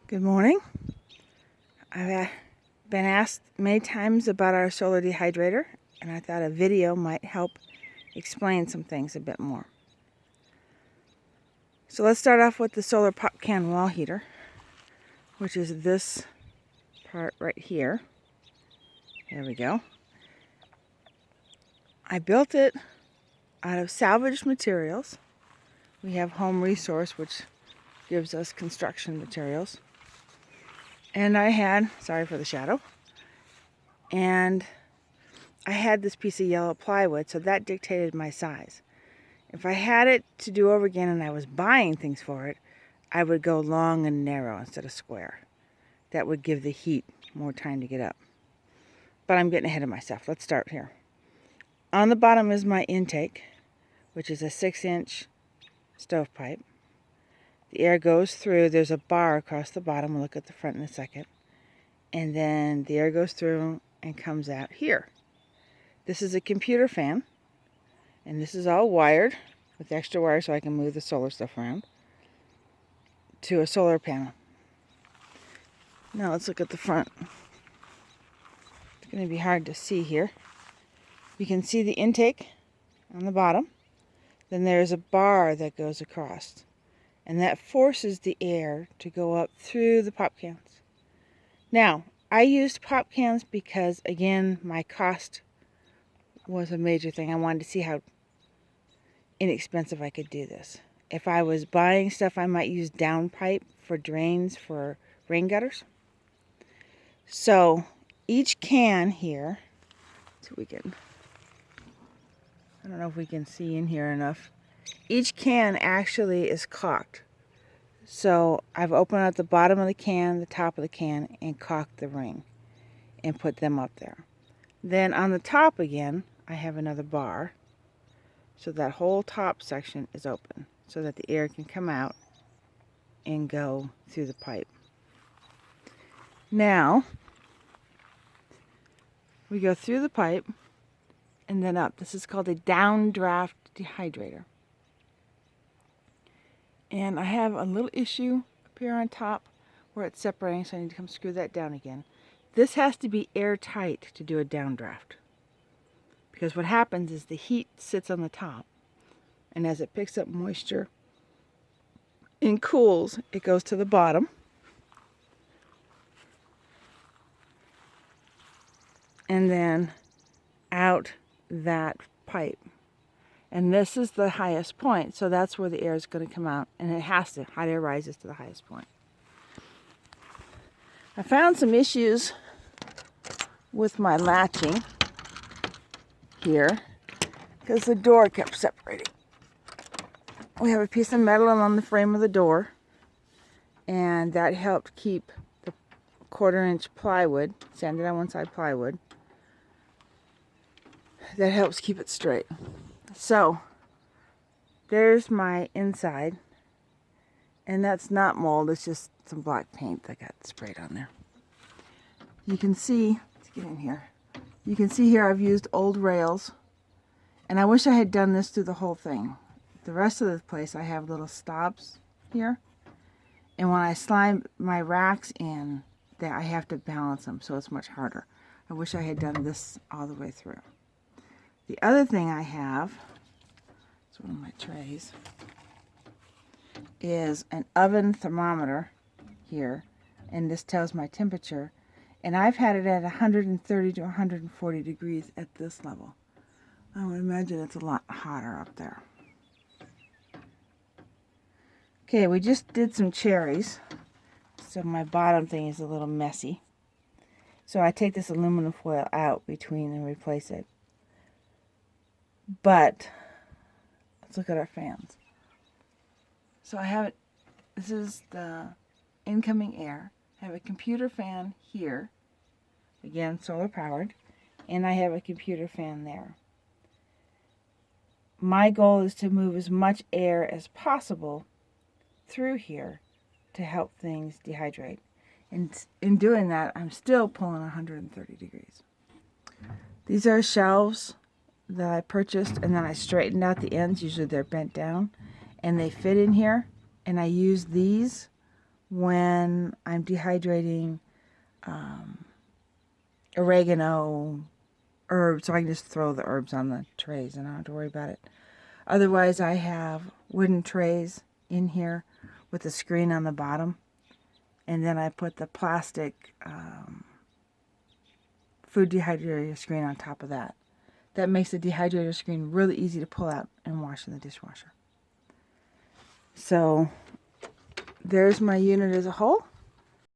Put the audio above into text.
Good morning. I've been asked many times about our solar dehydrator, and I thought a video might help explain some things a bit more. So let's start off with the solar pop can wall heater, which is this part right here. There we go. I built it out of salvaged materials. We have Home Resource, which gives us construction materials. And I had, sorry for the shadow, and I had this piece of yellow plywood, so that dictated my size. If I had it to do over again and I was buying things for it, I would go long and narrow instead of square. That would give the heat more time to get up. But I'm getting ahead of myself. Let's start here. On the bottom is my intake, which is a 6-inch stovepipe. The air goes through. There's a bar across the bottom. We'll look at the front in a second. And then the air goes through and comes out here. This is a computer fan. And this is all wired with extra wire so I can move the solar stuff around to a solar panel. Now let's look at the front. It's going to be hard to see here. You can see the intake on the bottom. Then there's a bar that goes across. And that forces the air to go up through the pop cans. Now, I used pop cans because, again, my cost was a major thing. I wanted to see how inexpensive I could do this. If I was buying stuff, I might use downpipe for drains for rain gutters. So each can here, so we can, I don't know if we can see in here enough. Each can actually is caulked. So I've opened up the bottom of the can, the top of the can, and caulked the ring and put them up there. Then on the top again, I have another bar. So that whole top section is open so that the air can come out and go through the pipe. Now, we go through the pipe and then up. This is called a Downdraft dehydrator. And I have a little issue up here on top where it's separating, so I need to come screw that down again. This has to be airtight to do a downdraft. Because what happens is the heat sits on the top, and as it picks up moisture and cools, it goes to the bottom. And then out that pipe. And this is the highest point, so that's where the air is going to come out, and it has to. Hot air rises to the highest point. I found some issues with my latching here because the door kept separating. We have a piece of metal on the frame of the door, and that helped keep the 1/4-inch plywood, sanded on one side plywood, that helps keep it straight. So there's my inside, and that's not mold, it's just some black paint that got sprayed on there. You can see, let's get in here. You can see here I've used old rails, and I wish I had done this through the whole thing. The rest of the place I have little stops here, and when I slide my racks in, I have to balance them, so it's much harder. I wish I had done this all the way through. The other thing I have, it's one of my trays, is an oven thermometer here, and this tells my temperature, and I've had it at 130 to 140 degrees at this level. I would imagine it's a lot hotter up there. Okay, we just did some cherries, so my bottom thing is a little messy. So I take this aluminum foil out between and replace it. But let's look at our fans. So I have it, this is the incoming air. I have a computer fan here, again solar powered, and I have a computer fan there. My goal is to move as much air as possible through here to help things dehydrate. And in doing that, I'm still pulling 130 degrees. These are shelves that I purchased, and then I straightened out the ends. Usually they're bent down, and they fit in here. And I use these when I'm dehydrating oregano, herbs, so I can just throw the herbs on the trays and I don't have to worry about it. Otherwise, I have wooden trays in here with a screen on the bottom, and then I put the plastic food dehydrator screen on top of that. That makes the dehydrator screen really easy to pull out and wash in the dishwasher. So there's my unit as a whole.